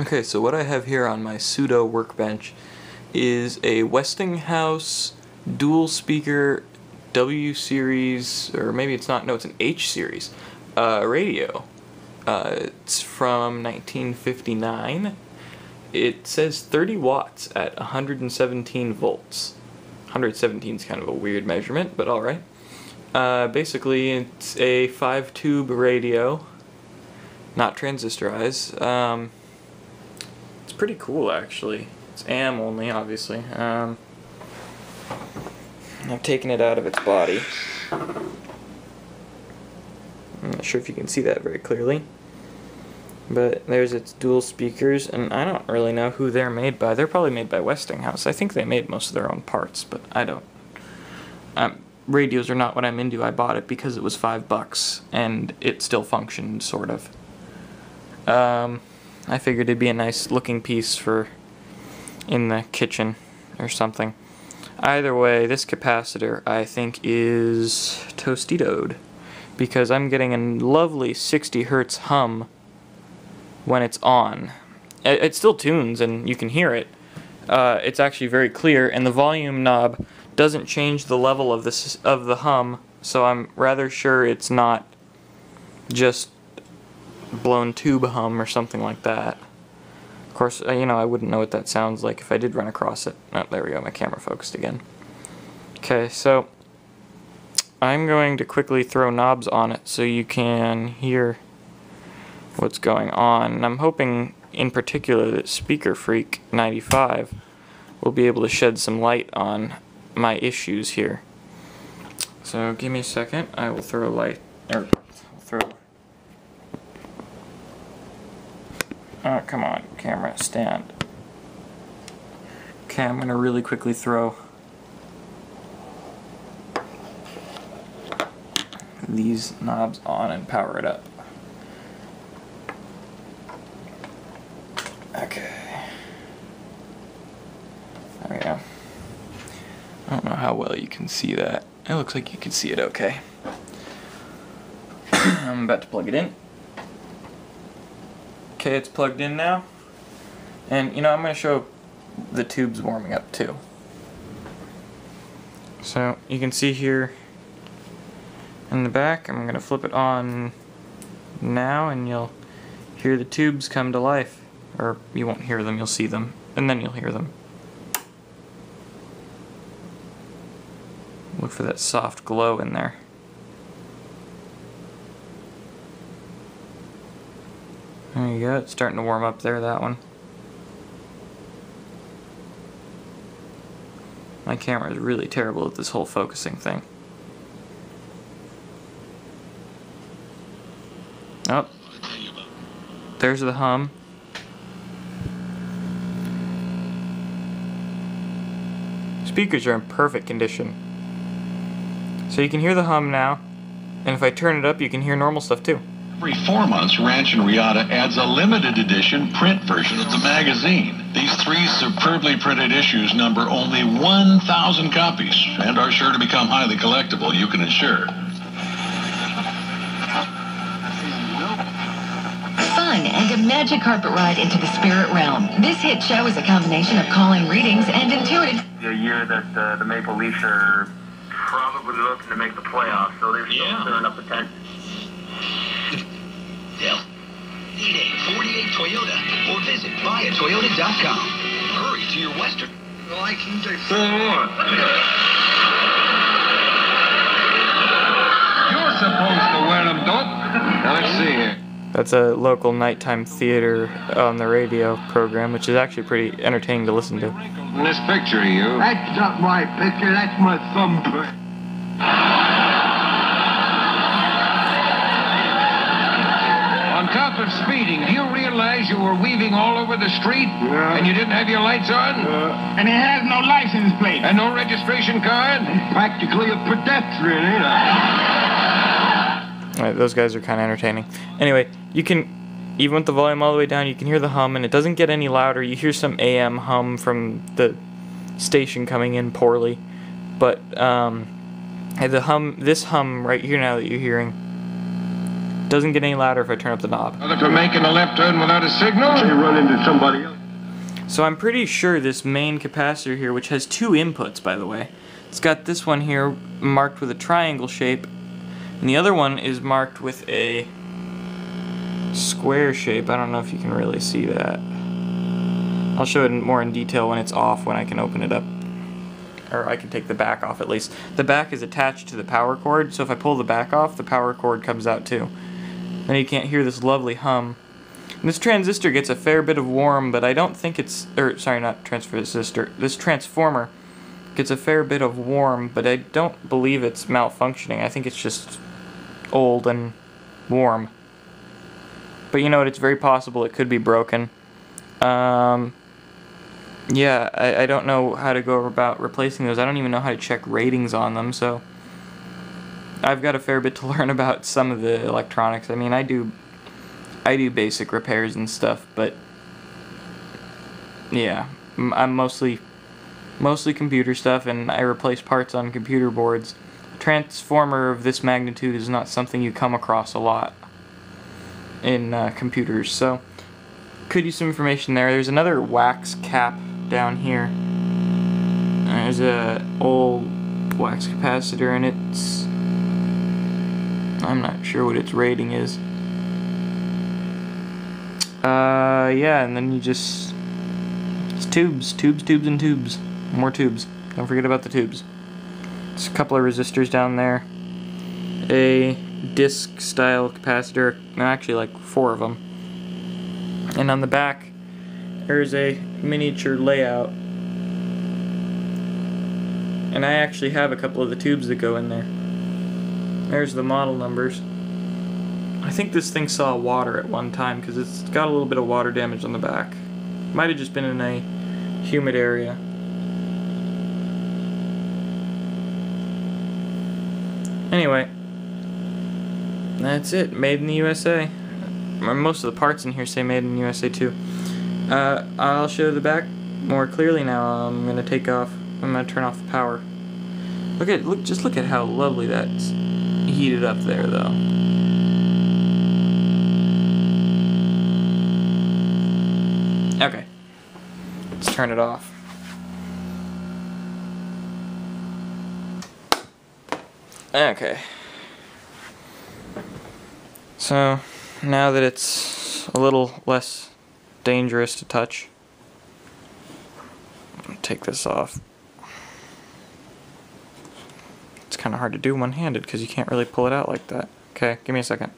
Okay, so what I have here on my pseudo workbench is a Westinghouse dual speaker W series, or maybe it's not, no, it's an H series radio. It's from 1959. It says 30 watts at 117 volts. 117 is kind of a weird measurement, but alright. Basically, it's a 5-tube radio, not transistorized. It's pretty cool, actually. It's AM only, obviously. I've taken it out of its body. I'm not sure if you can see that very clearly. But there's its dual speakers, and I don't really know who they're made by. They're probably made by Westinghouse. I think they made most of their own parts, but I don't. Radios are not what I'm into. I bought it because it was $5, and it still functioned, sort of. I figured it'd be a nice looking piece for in the kitchen or something. Either way, this capacitor I think is toastitoed, because I'm getting a lovely 60 hertz hum when it's on. It still tunes and you can hear it. It's actually very clear, and the volume knob doesn't change the level of the hum, so I'm rather sure it's not just blown tube hum or something like that. Of course, you know, I wouldn't know what that sounds like if I did run across it. Oh, there we go, my camera focused again. Okay, so I'm going to quickly throw knobs on it so you can hear what's going on. And I'm hoping in particular that Speaker Freak 95 will be able to shed some light on my issues here. So give me a second, I will throw a light, or throw... Oh, come on, camera, stand. Okay, I'm going to really quickly throw these knobs on and power it up. Okay. There we go. I don't know how well you can see that. It looks like you can see it okay. I'm about to plug it in. Okay, it's plugged in now. And, you know, I'm going to show the tubes warming up too. So, you can see here in the back, I'm going to flip it on now and you'll hear the tubes come to life. Or you won't hear them, you'll see them, and then you'll hear them. Look for that soft glow in there. There you go, it's starting to warm up there, that one. My camera is really terrible at this whole focusing thing. Oh, there's the hum. Speakers are in perfect condition. So you can hear the hum now, and if I turn it up you can hear normal stuff too. Every 4 months, Ranch and Riata adds a limited edition print version of the magazine. These 3 superbly printed issues number only 1,000 copies and are sure to become highly collectible, you can assure. Fun and a magic carpet ride into the spirit realm. This hit show is a combination of calling readings and intuitive. A year that the Maple Leafs are probably looking to make the playoffs, so they're still stirring up the tent. Yeah. 8848 Toyota or visit buyatoyota.com. Hurry to your Western. I can do You're supposed to wear them, Doc. Now let's see here. That's a local nighttime theater on the radio program, which is actually pretty entertaining to listen to. In this picture of you. That's not my picture, that's my thumbprint. On top of speeding, do you realize you were weaving all over the street? Yeah. And you didn't have your lights on? And he has no license plate. And no registration card? Practically a pedestrian, ain't I? Alright, those guys are kind of entertaining. Anyway, you can, even with the volume all the way down, you can hear the hum, and it doesn't get any louder. You hear some AM hum from the station coming in poorly, but the hum, this hum right here now that you're hearing, Doesn't get any louder if I turn up the knob. For making a left turn without a signal, you run into somebody else. So I'm pretty sure this main capacitor here, which has two inputs, by the way, it's got this one here marked with a triangle shape, and the other one is marked with a square shape. I don't know if you can really see that. I'll show it more in detail when it's off, when I can open it up. Or I can take the back off at least. The back is attached to the power cord, so if I pull the back off, the power cord comes out too. Then you can't hear this lovely hum. And this transistor gets a fair bit of warm, but I don't think it's, or sorry, not transistor, this transformer gets a fair bit of warm, but I don't believe it's malfunctioning. I think it's just old and warm. But you know what, it's very possible it could be broken. Yeah, I don't know how to go about replacing those. I don't even know how to check ratings on them, so I've got a fair bit to learn about some of the electronics. I mean, I do basic repairs and stuff, but yeah, I'm mostly computer stuff, and I replace parts on computer boards. A transformer of this magnitude is not something you come across a lot in computers, so could use some information there. There's another wax cap down here. There's a old wax capacitor, and I'm not sure what its rating is. Yeah, and then it's tubes, and tubes. More tubes. Don't forget about the tubes. There's a couple of resistors down there. A disc style capacitor, actually like 4 of them. And on the back, there's a miniature layout. And I actually have a couple of the tubes that go in there. There's the model numbers. I think this thing saw water at one time because it's got a little bit of water damage on the back. Might have just been in a humid area. Anyway, that's it. Made in the USA. Most of the parts in here say made in the USA too. I'll show the back more clearly now. I'm gonna turn off the power. Just look at how lovely that's heated up there, though. Okay, let's turn it off. Okay. So, now that it's a little less dangerous to touch, I'll take this off. It's kind of hard to do one-handed because you can't really pull it out like that. Okay, give me a second.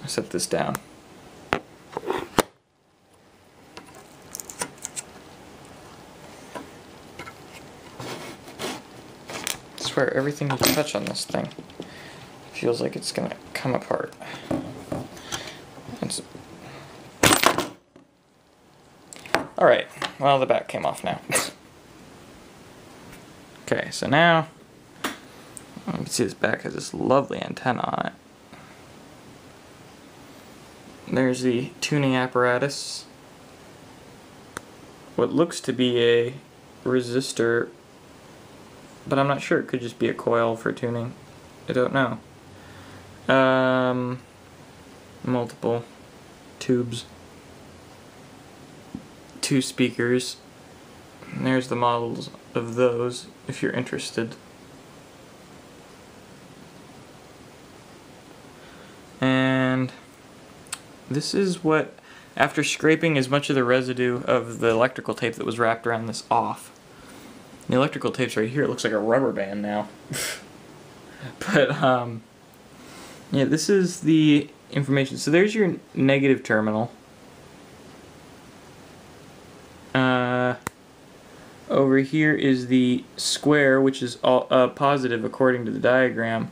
I'll set this down. I swear, everything you touch on this thing feels like it's gonna come apart. Alright, well, the back came off now. Okay, so now you can see this back has this lovely antenna on it. There's the tuning apparatus. What looks to be a resistor, but I'm not sure. It could just be a coil for tuning. I don't know. Multiple tubes. 2 speakers. And there's the models of those if you're interested. And this is what, after scraping as much of the residue of the electrical tape that was wrapped around this off. The electrical tape's right here. It looks like a rubber band now. But yeah, this is the information. So there's your negative terminal. Over here is the square, which is all positive according to the diagram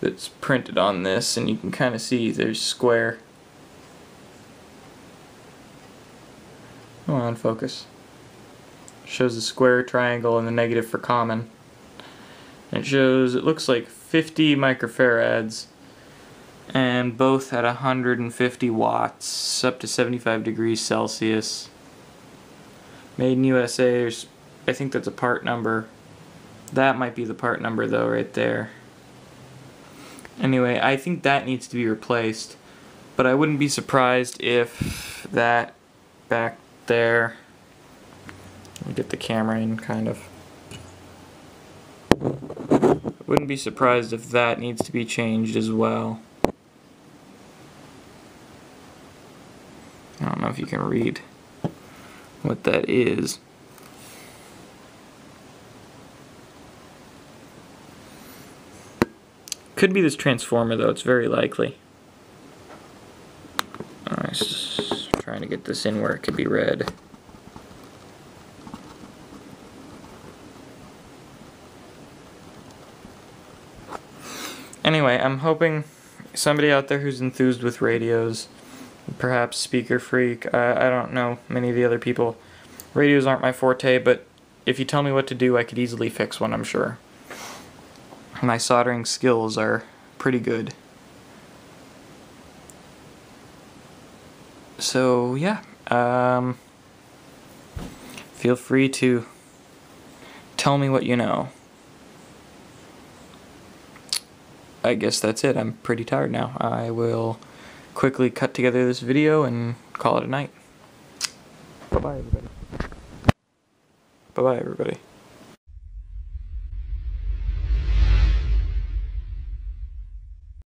that's printed on this, and you can kind of see there's square. Come on, focus. Shows the square, triangle, and the negative for common. And it looks like 50 microfarads, and both at 150 watts, up to 75 degrees Celsius. Made in USA. I think that's a part number. That might be the part number though, right there. Anyway, I think that needs to be replaced, but I wouldn't be surprised if that back there, let me get the camera in kind of, wouldn't be surprised if that needs to be changed as well. I don't know if you can read what that is. Could be this transformer though, it's very likely. Alright, just trying to get this in where it could be read. Anyway, I'm hoping somebody out there who's enthused with radios, perhaps Speaker Freak, I don't know many of the other people. Radios aren't my forte, but if you tell me what to do, I could easily fix one, I'm sure. My soldering skills are pretty good. So, yeah. Feel free to tell me what you know. I guess that's it. I'm pretty tired now. I will quickly cut together this video and call it a night. Bye-bye, everybody. Bye-bye, everybody.